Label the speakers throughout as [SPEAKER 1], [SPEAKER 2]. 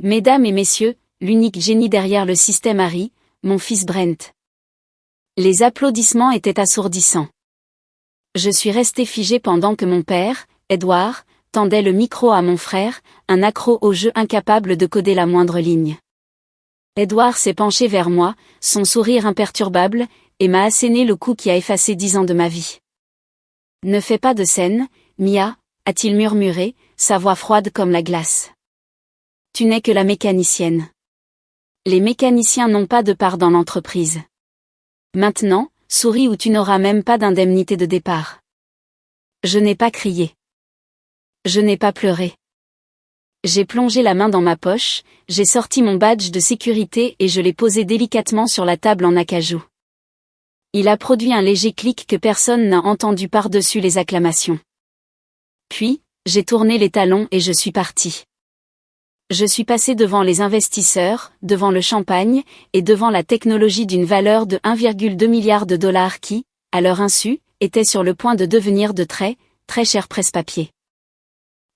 [SPEAKER 1] Mesdames et messieurs, l'unique génie derrière le système Harry, mon fils Brent. Les applaudissements étaient assourdissants. Je suis resté figé pendant que mon père, Edward, tendait le micro à mon frère, un accro au jeu incapable de coder la moindre ligne. Edward s'est penché vers moi, son sourire imperturbable, et m'a asséné le coup qui a effacé 10 ans de ma vie. Ne fais pas de scène, Mia, a-t-il murmuré, sa voix froide comme la glace. Tu n'es que la mécanicienne. Les mécaniciens n'ont pas de part dans l'entreprise. Maintenant, souris ou tu n'auras même pas d'indemnité de départ. Je n'ai pas crié. Je n'ai pas pleuré. J'ai plongé la main dans ma poche, j'ai sorti mon badge de sécurité et je l'ai posé délicatement sur la table en acajou. Il a produit un léger clic que personne n'a entendu par-dessus les acclamations. Puis, j'ai tourné les talons et je suis parti. Je suis passé devant les investisseurs, devant le champagne, et devant la technologie d'une valeur de 1,2 milliard de dollars qui, à leur insu, était sur le point de devenir de très, très cher presse-papier.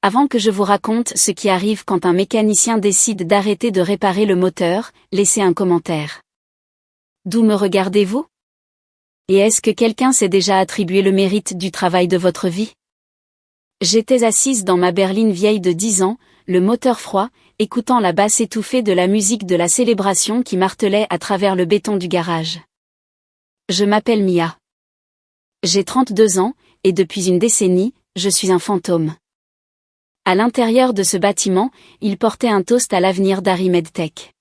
[SPEAKER 1] Avant que je vous raconte ce qui arrive quand un mécanicien décide d'arrêter de réparer le moteur, laissez un commentaire. D'où me regardez-vous? Et est-ce que quelqu'un s'est déjà attribué le mérite du travail de votre vie? J'étais assise dans ma berline vieille de 10 ans, le moteur froid, écoutant la basse étouffée de la musique de la célébration qui martelait à travers le béton du garage. Je m'appelle Mia. J'ai 32 ans, et depuis une décennie, je suis un fantôme. À l'intérieur de ce bâtiment, il portait un toast à l'avenir d'Harry Medtech.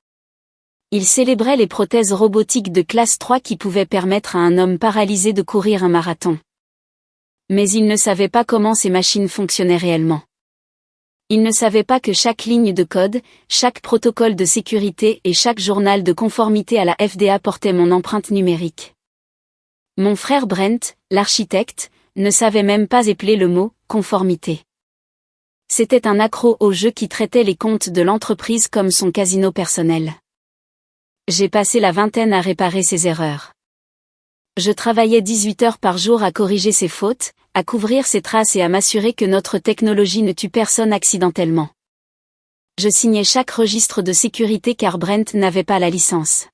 [SPEAKER 1] Il célébrait les prothèses robotiques de classe 3 qui pouvaient permettre à un homme paralysé de courir un marathon. Mais il ne savait pas comment ces machines fonctionnaient réellement. Il ne savait pas que chaque ligne de code, chaque protocole de sécurité et chaque journal de conformité à la FDA portait mon empreinte numérique. Mon frère Brent, l'architecte, ne savait même pas épeler le mot « conformité ». C'était un accro au jeu qui traitait les comptes de l'entreprise comme son casino personnel. J'ai passé la vingtaine à réparer ses erreurs. Je travaillais 18 heures par jour à corriger ses fautes, à couvrir ses traces et à m'assurer que notre technologie ne tue personne accidentellement. Je signais chaque registre de sécurité car Brent n'avait pas la licence.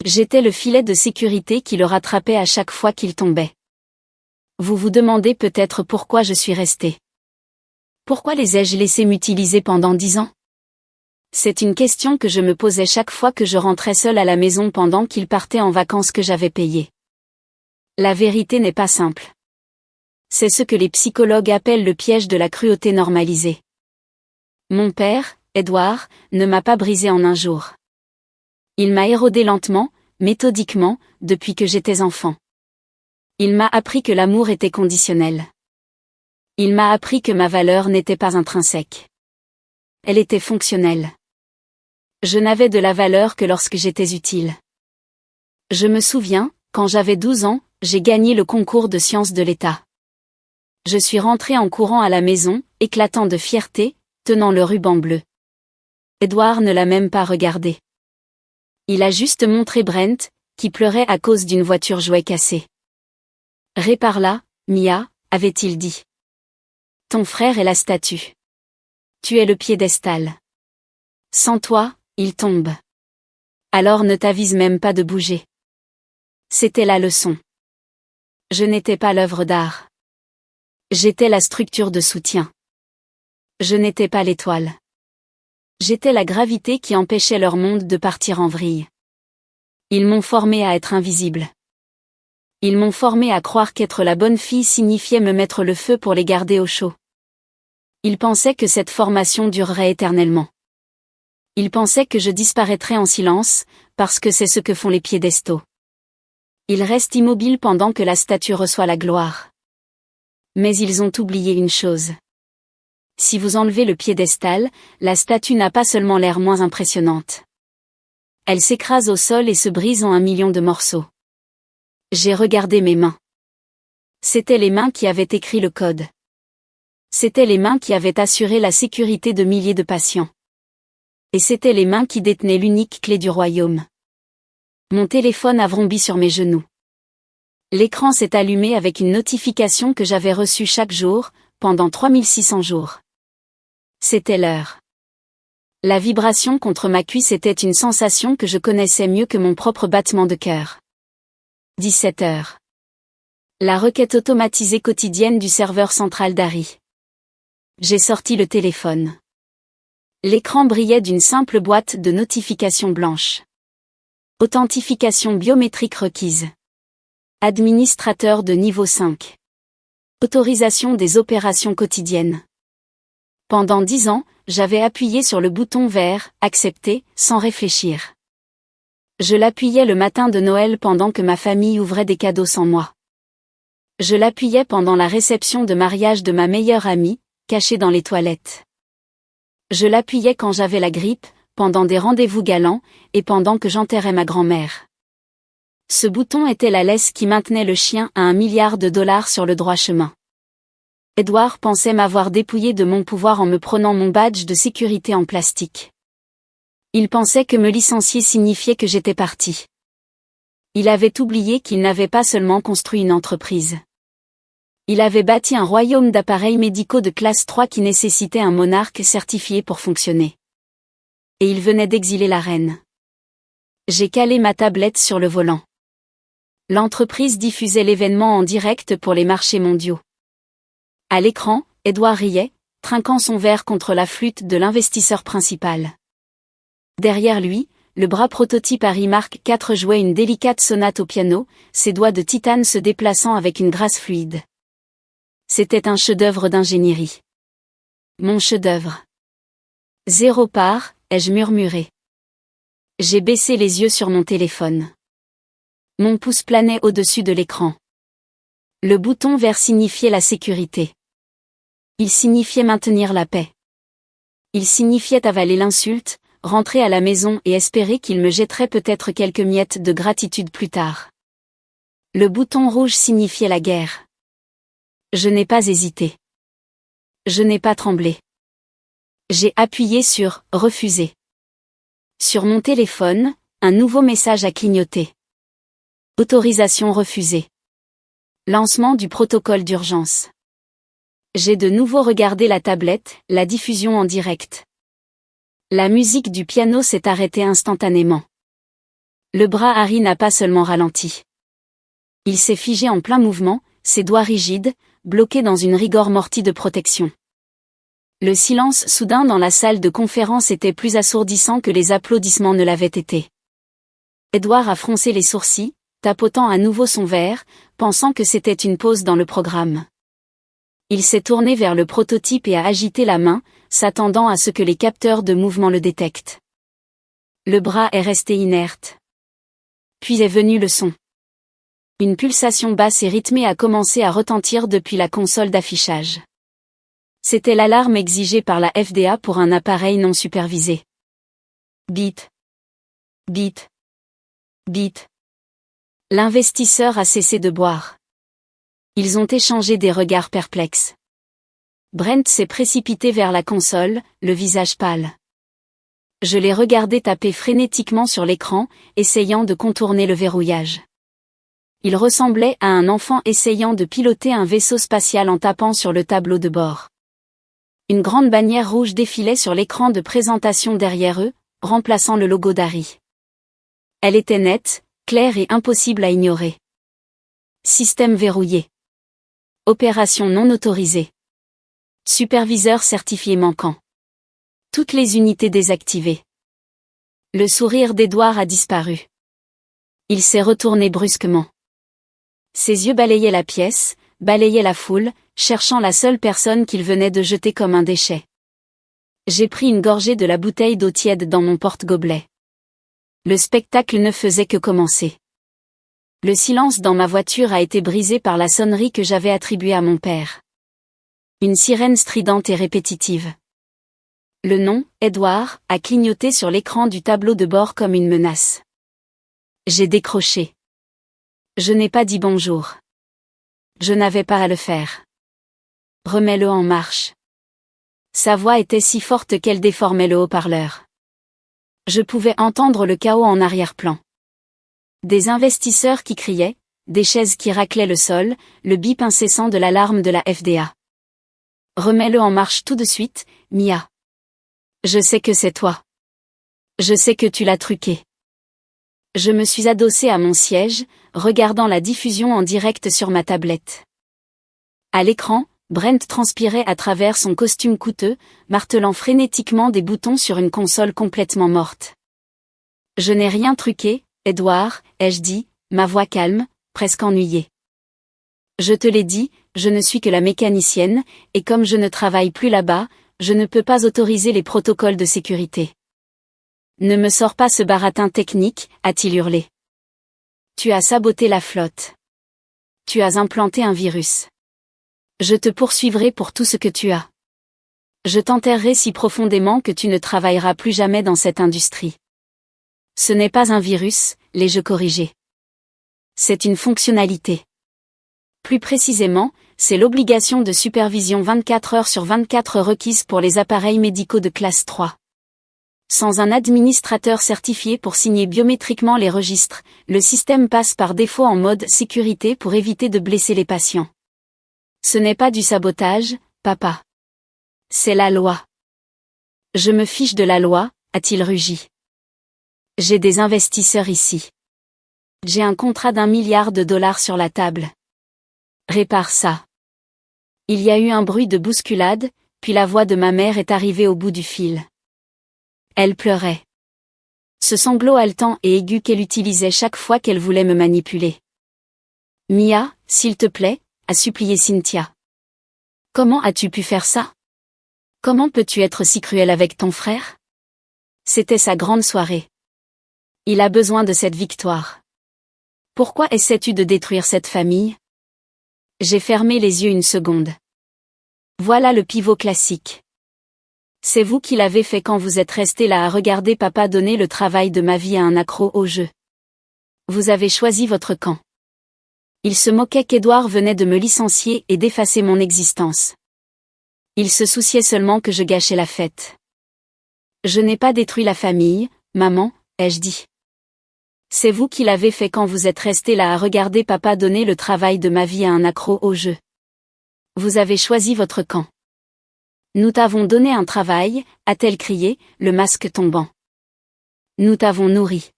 [SPEAKER 1] J'étais le filet de sécurité qui le rattrapait à chaque fois qu'il tombait. Vous vous demandez peut-être pourquoi je suis resté. Pourquoi les ai-je laissés m'utiliser pendant 10 ans? C'est une question que je me posais chaque fois que je rentrais seul à la maison pendant qu'ils partaient en vacances que j'avais payées. La vérité n'est pas simple. C'est ce que les psychologues appellent le piège de la cruauté normalisée. Mon père, Edward, ne m'a pas brisé en un jour. Il m'a érodé lentement, méthodiquement, depuis que j'étais enfant. Il m'a appris que l'amour était conditionnel. Il m'a appris que ma valeur n'était pas intrinsèque. Elle était fonctionnelle. Je n'avais de la valeur que lorsque j'étais utile. Je me souviens, quand j'avais 12 ans, j'ai gagné le concours de sciences de l'État. Je suis rentré en courant à la maison, éclatant de fierté, tenant le ruban bleu. Edward ne l'a même pas regardé. Il a juste montré Brent, qui pleurait à cause d'une voiture jouet cassée. Répare-la, Mia, avait-il dit. Ton frère est la statue. Tu es le piédestal. Sans toi, il tombe. Alors ne t'avise même pas de bouger. C'était la leçon. Je n'étais pas l'œuvre d'art. J'étais la structure de soutien. Je n'étais pas l'étoile. J'étais la gravité qui empêchait leur monde de partir en vrille. Ils m'ont formé à être invisible. Ils m'ont formé à croire qu'être la bonne fille signifiait me mettre le feu pour les garder au chaud. Ils pensaient que cette formation durerait éternellement. Ils pensaient que je disparaîtrais en silence, parce que c'est ce que font les piédestaux. Ils restent immobiles pendant que la statue reçoit la gloire. Mais ils ont oublié une chose. Si vous enlevez le piédestal, la statue n'a pas seulement l'air moins impressionnante. Elle s'écrase au sol et se brise en 1 million de morceaux. J'ai regardé mes mains. C'étaient les mains qui avaient écrit le code. C'étaient les mains qui avaient assuré la sécurité de milliers de patients. Et c'étaient les mains qui détenaient l'unique clé du royaume. Mon téléphone a vrombi sur mes genoux. L'écran s'est allumé avec une notification que j'avais reçue chaque jour, pendant 3600 jours. C'était l'heure. La vibration contre ma cuisse était une sensation que je connaissais mieux que mon propre battement de cœur. 17 heures. La requête automatisée quotidienne du serveur central d'Harry. J'ai sorti le téléphone. L'écran brillait d'une simple boîte de notifications blanche. Authentification biométrique requise. Administrateur de niveau 5. Autorisation des opérations quotidiennes. Pendant 10 ans, j'avais appuyé sur le bouton vert « Accepter » sans réfléchir. Je l'appuyais le matin de Noël pendant que ma famille ouvrait des cadeaux sans moi. Je l'appuyais pendant la réception de mariage de ma meilleure amie, cachée dans les toilettes. Je l'appuyais quand j'avais la grippe, pendant des rendez-vous galants, et pendant que j'enterrais ma grand-mère. Ce bouton était la laisse qui maintenait le chien à $1 milliard sur le droit chemin. Edward pensait m'avoir dépouillé de mon pouvoir en me prenant mon badge de sécurité en plastique. Il pensait que me licencier signifiait que j'étais parti. Il avait oublié qu'il n'avait pas seulement construit une entreprise. Il avait bâti un royaume d'appareils médicaux de classe 3 qui nécessitait un monarque certifié pour fonctionner. Et il venait d'exiler la reine. J'ai calé ma tablette sur le volant. L'entreprise diffusait l'événement en direct pour les marchés mondiaux. À l'écran, Edward riait, trinquant son verre contre la flûte de l'investisseur principal. Derrière lui, le bras prototype Harry Mark IV jouait une délicate sonate au piano, ses doigts de titane se déplaçant avec une grâce fluide. C'était un chef-d'œuvre d'ingénierie. Mon chef-d'œuvre. 0 part, ai-je murmuré. J'ai baissé les yeux sur mon téléphone. Mon pouce planait au-dessus de l'écran. Le bouton vert signifiait la sécurité. Il signifiait maintenir la paix. Il signifiait avaler l'insulte, rentrer à la maison et espérer qu'il me jetterait peut-être quelques miettes de gratitude plus tard. Le bouton rouge signifiait la guerre. Je n'ai pas hésité. Je n'ai pas tremblé. J'ai appuyé sur « Refuser ». Sur mon téléphone, un nouveau message a clignoté. Autorisation refusée. Lancement du protocole d'urgence. J'ai de nouveau regardé la tablette, la diffusion en direct. La musique du piano s'est arrêtée instantanément. Le bras Harry n'a pas seulement ralenti. Il s'est figé en plein mouvement, ses doigts rigides, bloqués dans une rigor mortis de protection. Le silence soudain dans la salle de conférence était plus assourdissant que les applaudissements ne l'avaient été. Edward a froncé les sourcils, tapotant à nouveau son verre, pensant que c'était une pause dans le programme. Il s'est tourné vers le prototype et a agité la main, s'attendant à ce que les capteurs de mouvement le détectent. Le bras est resté inerte. Puis est venu le son. Une pulsation basse et rythmée a commencé à retentir depuis la console d'affichage. C'était l'alarme exigée par la FDA pour un appareil non supervisé. Bip. Bip. Bip. L'investisseur a cessé de boire. Ils ont échangé des regards perplexes. Brent s'est précipité vers la console, le visage pâle. Je l'ai regardé taper frénétiquement sur l'écran, essayant de contourner le verrouillage. Il ressemblait à un enfant essayant de piloter un vaisseau spatial en tapant sur le tableau de bord. Une grande bannière rouge défilait sur l'écran de présentation derrière eux, remplaçant le logo d'Harry. Elle était nette, claire et impossible à ignorer. Système verrouillé. Opération non autorisée. Superviseur certifié manquant. Toutes les unités désactivées. Le sourire d'Edward a disparu. Il s'est retourné brusquement. Ses yeux balayaient la pièce, balayaient la foule, cherchant la seule personne qu'il venait de jeter comme un déchet. J'ai pris une gorgée de la bouteille d'eau tiède dans mon porte-gobelet. Le spectacle ne faisait que commencer. Le silence dans ma voiture a été brisé par la sonnerie que j'avais attribuée à mon père. Une sirène stridente et répétitive. Le nom, Edward, a clignoté sur l'écran du tableau de bord comme une menace. J'ai décroché. Je n'ai pas dit bonjour. Je n'avais pas à le faire. Remets-le en marche. Sa voix était si forte qu'elle déformait le haut-parleur. Je pouvais entendre le chaos en arrière-plan. Des investisseurs qui criaient, des chaises qui raclaient le sol, le bip incessant de l'alarme de la FDA. Remets-le en marche tout de suite, Mia. Je sais que c'est toi. Je sais que tu l'as truqué. Je me suis adossée à mon siège, regardant la diffusion en direct sur ma tablette. À l'écran, Brent transpirait à travers son costume coûteux, martelant frénétiquement des boutons sur une console complètement morte. Je n'ai rien truqué, Edward, ai-je dit, ma voix calme, presque ennuyée. Je te l'ai dit, je ne suis que la mécanicienne, et comme je ne travaille plus là-bas, je ne peux pas autoriser les protocoles de sécurité. Ne me sors pas ce baratin technique, a-t-il hurlé. Tu as saboté la flotte. Tu as implanté un virus. Je te poursuivrai pour tout ce que tu as. Je t'enterrerai si profondément que tu ne travailleras plus jamais dans cette industrie. Ce n'est pas un virus, l'ai-je corrigé. C'est une fonctionnalité. Plus précisément, c'est l'obligation de supervision 24 heures sur 24 requise pour les appareils médicaux de classe 3. Sans un administrateur certifié pour signer biométriquement les registres, le système passe par défaut en mode sécurité pour éviter de blesser les patients. Ce n'est pas du sabotage, papa. C'est la loi. Je me fiche de la loi, a-t-il rugi. J'ai des investisseurs ici. J'ai un contrat d'1 milliard de dollars sur la table. Répare ça. Il y a eu un bruit de bousculade, puis la voix de ma mère est arrivée au bout du fil. Elle pleurait. Ce sanglot haletant et aigu qu'elle utilisait chaque fois qu'elle voulait me manipuler. Mia, s'il te plaît, a supplié Cynthia. Comment as-tu pu faire ça? Comment peux-tu être si cruel avec ton frère? C'était sa grande soirée. Il a besoin de cette victoire. Pourquoi essaies-tu de détruire cette famille? J'ai fermé les yeux une seconde. Voilà le pivot classique. C'est vous qui l'avez fait quand vous êtes resté là à regarder papa donner le travail de ma vie à un accro au jeu. Vous avez choisi votre camp. Il se moquait qu'Edward venait de me licencier et d'effacer mon existence. Il se souciait seulement que je gâchais la fête. Je n'ai pas détruit la famille, maman, ai-je dit. C'est vous qui l'avez fait quand vous êtes resté là à regarder papa donner le travail de ma vie à un accro au jeu. Vous avez choisi votre camp. Nous t'avons donné un travail, a-t-elle crié, le masque tombant. Nous t'avons nourri.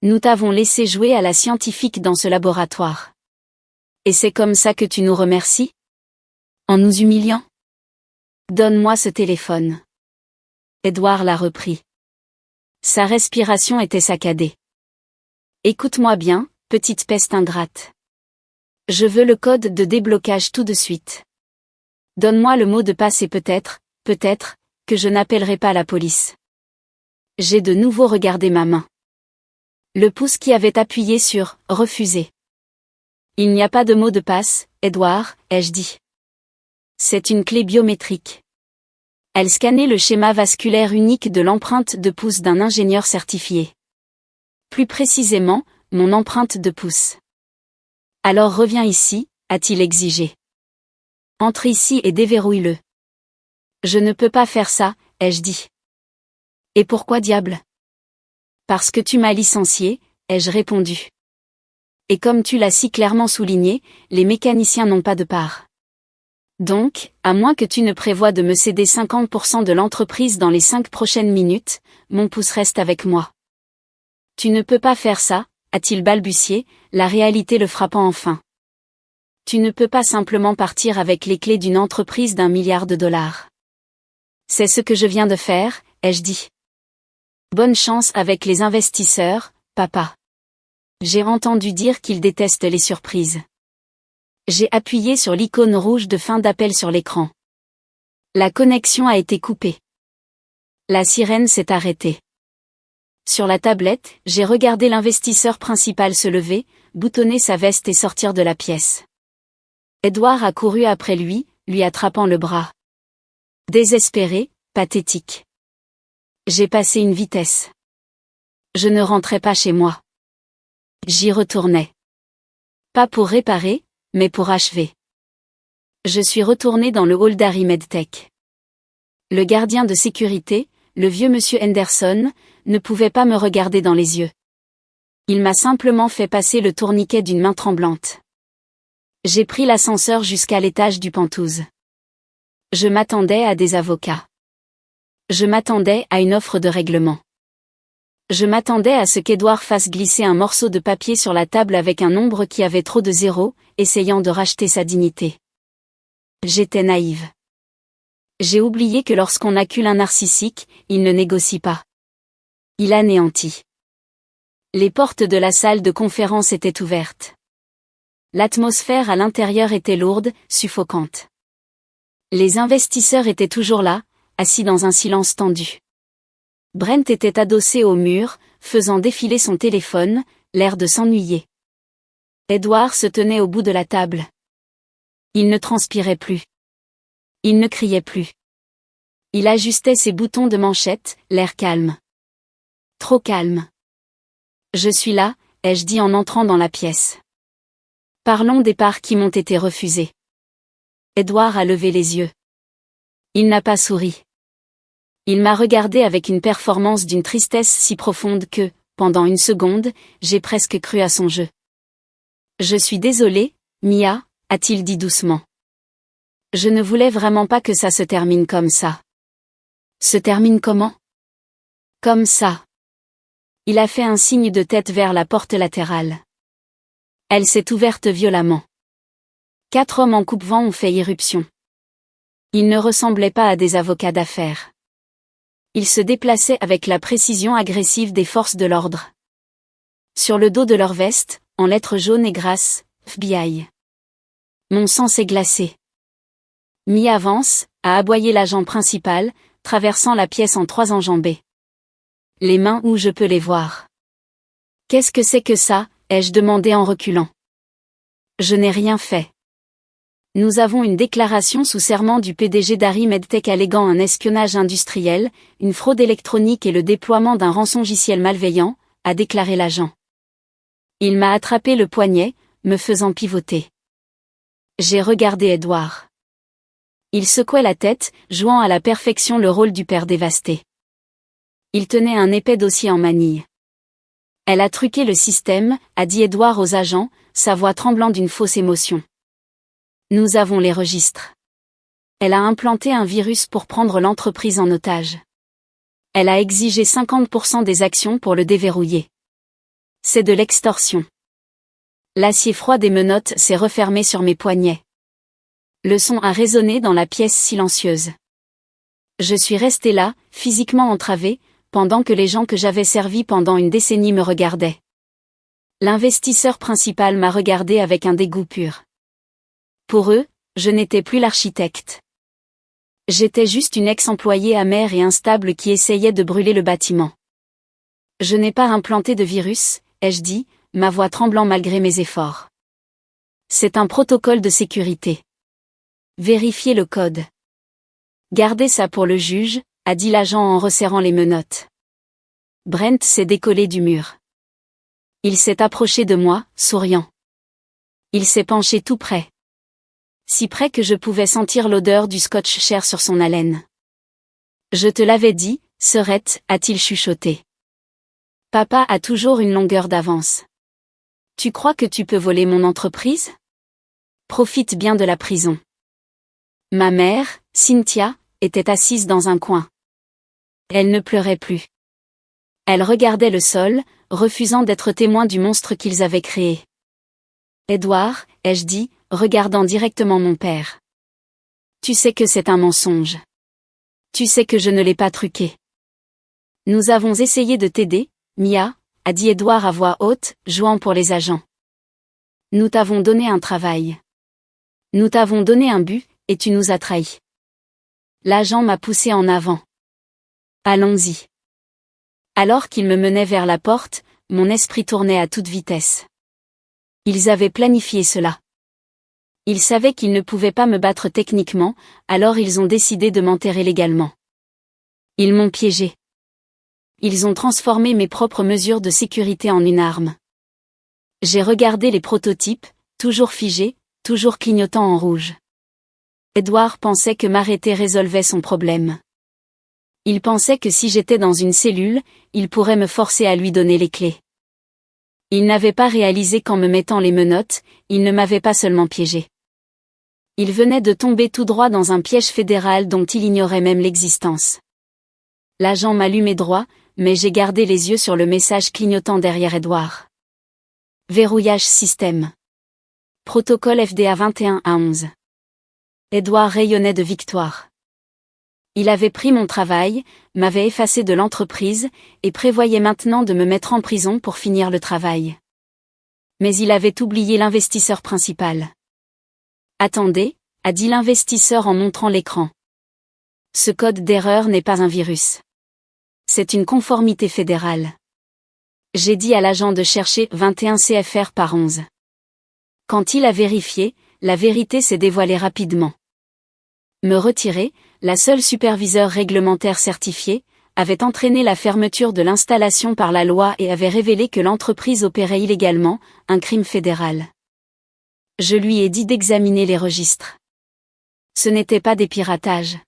[SPEAKER 1] Nous t'avons laissé jouer à la scientifique dans ce laboratoire. Et c'est comme ça que tu nous remercies? En nous humiliant? Donne-moi ce téléphone. Edward l'a repris. Sa respiration était saccadée. Écoute-moi bien, petite peste ingrate. Je veux le code de déblocage tout de suite. Donne-moi le mot de passe et peut-être, que je n'appellerai pas la police. J'ai de nouveau regardé ma main. Le pouce qui avait appuyé sur « Refuser ». Il n'y a pas de mot de passe, Edward, ai-je dit. C'est une clé biométrique. Elle scannait le schéma vasculaire unique de l'empreinte de pouce d'un ingénieur certifié. Plus précisément, mon empreinte de pouce. Alors reviens ici, a-t-il exigé. Entre ici et déverrouille-le. Je ne peux pas faire ça, ai-je dit. Et pourquoi diable? Parce que tu m'as licencié, ai-je répondu. Et comme tu l'as si clairement souligné, les mécaniciens n'ont pas de part. Donc, à moins que tu ne prévoies de me céder 50% de l'entreprise dans les 5 prochaines minutes, mon pouce reste avec moi. Tu ne peux pas faire ça, a-t-il balbutié, la réalité le frappant enfin. Tu ne peux pas simplement partir avec les clés d'une entreprise d'1 milliard de dollars. C'est ce que je viens de faire, ai-je dit. Bonne chance avec les investisseurs, papa. J'ai entendu dire qu'ils détestent les surprises. J'ai appuyé sur l'icône rouge de fin d'appel sur l'écran. La connexion a été coupée. La sirène s'est arrêtée. Sur la tablette, j'ai regardé l'investisseur principal se lever, boutonner sa veste et sortir de la pièce. Edward a couru après lui attrapant le bras. Désespéré, pathétique. J'ai passé une vitesse. Je ne rentrais pas chez moi. J'y retournais. Pas pour réparer, mais pour achever. Je suis retourné dans le hall d'Harry Medtech. Le gardien de sécurité, le vieux monsieur Henderson, ne pouvait pas me regarder dans les yeux. Il m'a simplement fait passer le tourniquet d'une main tremblante. J'ai pris l'ascenseur jusqu'à l'étage du Penthouse. Je m'attendais à des avocats. Je m'attendais à une offre de règlement. Je m'attendais à ce qu'Edouard fasse glisser un morceau de papier sur la table avec un nombre qui avait trop de zéros, essayant de racheter sa dignité. J'étais naïve. J'ai oublié que lorsqu'on accule un narcissique, il ne négocie pas. Il anéantit. Les portes de la salle de conférence étaient ouvertes. L'atmosphère à l'intérieur était lourde, suffocante. Les investisseurs étaient toujours là, assis dans un silence tendu. Brent était adossé au mur, faisant défiler son téléphone, l'air de s'ennuyer. Edouard se tenait au bout de la table. Il ne transpirait plus. Il ne criait plus. Il ajustait ses boutons de manchette, l'air calme. Trop calme. Je suis là, ai-je dit en entrant dans la pièce. Parlons des parts qui m'ont été refusées. Edouard a levé les yeux. Il n'a pas souri. Il m'a regardé avec une performance d'une tristesse si profonde que, pendant une seconde, j'ai presque cru à son jeu. Je suis désolé, Mia, a-t-il dit doucement. Je ne voulais vraiment pas que ça se termine comme ça. Se termine comment? Comme ça. Il a fait un signe de tête vers la porte latérale. Elle s'est ouverte violemment. 4 hommes en coupe-vent ont fait irruption. Ils ne ressemblaient pas à des avocats d'affaires. Ils se déplaçaient avec la précision agressive des forces de l'ordre. Sur le dos de leur veste, en lettres jaunes et grasses, FBI. Mon sang s'est glacé. Mi avance, a aboyé l'agent principal, traversant la pièce en 3 enjambées. Les mains où je peux les voir. Qu'est-ce que c'est que ça, ai-je demandé en reculant. Je n'ai rien fait. Nous avons une déclaration sous serment du PDG d'Ari Medtech alléguant un espionnage industriel, une fraude électronique et le déploiement d'un rançongiciel malveillant, a déclaré l'agent. Il m'a attrapé le poignet, me faisant pivoter. J'ai regardé Edouard. Il secouait la tête, jouant à la perfection le rôle du père dévasté. Il tenait un épais dossier en manille. Elle a truqué le système, a dit Edouard aux agents, sa voix tremblant d'une fausse émotion. Nous avons les registres. Elle a implanté un virus pour prendre l'entreprise en otage. Elle a exigé 50% des actions pour le déverrouiller. C'est de l'extorsion. L'acier froid des menottes s'est refermé sur mes poignets. Le son a résonné dans la pièce silencieuse. Je suis resté là, physiquement entravé, pendant que les gens que j'avais servis pendant une décennie me regardaient. L'investisseur principal m'a regardé avec un dégoût pur. Pour eux, je n'étais plus l'architecte. J'étais juste une ex-employée amère et instable qui essayait de brûler le bâtiment. Je n'ai pas implanté de virus, ai-je dit, ma voix tremblant malgré mes efforts. C'est un protocole de sécurité. Vérifiez le code. Gardez ça pour le juge, a dit l'agent en resserrant les menottes. Brent s'est décollé du mur. Il s'est approché de moi, souriant. Il s'est penché tout près. Si près que je pouvais sentir l'odeur du scotch cher sur son haleine. Je te l'avais dit, sœurette, a-t-il chuchoté. Papa a toujours une longueur d'avance. Tu crois que tu peux voler mon entreprise? Profite bien de la prison. Ma mère, Cynthia, était assise dans un coin. Elle ne pleurait plus. Elle regardait le sol, refusant d'être témoin du monstre qu'ils avaient créé. Edouard, ai-je dit, regardant directement mon père. Tu sais que c'est un mensonge. Tu sais que je ne l'ai pas truqué. Nous avons essayé de t'aider, Mia, a dit Edouard à voix haute, jouant pour les agents. Nous t'avons donné un travail. Nous t'avons donné un but, et tu nous as trahis. L'agent m'a poussé en avant. Allons-y. Alors qu'il me menait vers la porte, mon esprit tournait à toute vitesse. Ils avaient planifié cela. Ils savaient qu'ils ne pouvaient pas me battre techniquement, alors ils ont décidé de m'enterrer légalement. Ils m'ont piégé. Ils ont transformé mes propres mesures de sécurité en une arme. J'ai regardé les prototypes, toujours figés, toujours clignotant en rouge. Edouard pensait que m'arrêter résolvait son problème. Il pensait que si j'étais dans une cellule, il pourrait me forcer à lui donner les clés. Il n'avait pas réalisé qu'en me mettant les menottes, il ne m'avait pas seulement piégé. Il venait de tomber tout droit dans un piège fédéral dont il ignorait même l'existence. L'agent m'allumait droit, mais j'ai gardé les yeux sur le message clignotant derrière Edward. Verrouillage système. Protocole FDA 21 à 11. Edward rayonnait de victoire. Il avait pris mon travail, m'avait effacé de l'entreprise, et prévoyait maintenant de me mettre en prison pour finir le travail. Mais il avait oublié l'investisseur principal. Attendez, a dit l'investisseur en montrant l'écran. Ce code d'erreur n'est pas un virus. C'est une conformité fédérale. J'ai dit à l'agent de chercher 21 CFR par 11. Quand il a vérifié, la vérité s'est dévoilée rapidement. Me retirer, la seule superviseur réglementaire certifiée, avait entraîné la fermeture de l'installation par la loi et avait révélé que l'entreprise opérait illégalement, un crime fédéral. Je lui ai dit d'examiner les registres. Ce n'était pas des piratages.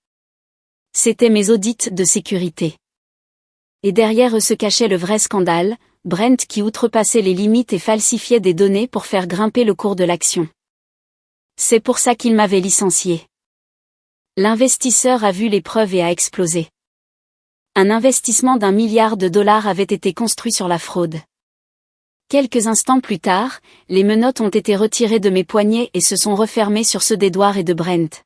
[SPEAKER 1] C'étaient mes audits de sécurité. Et derrière eux se cachait le vrai scandale, Brent qui outrepassait les limites et falsifiait des données pour faire grimper le cours de l'action. C'est pour ça qu'il m'avait licencié. L'investisseur a vu les preuves et a explosé. Un investissement d'1 milliard de dollars avait été construit sur la fraude. Quelques instants plus tard, les menottes ont été retirées de mes poignets et se sont refermées sur ceux d'Edward et de Brent.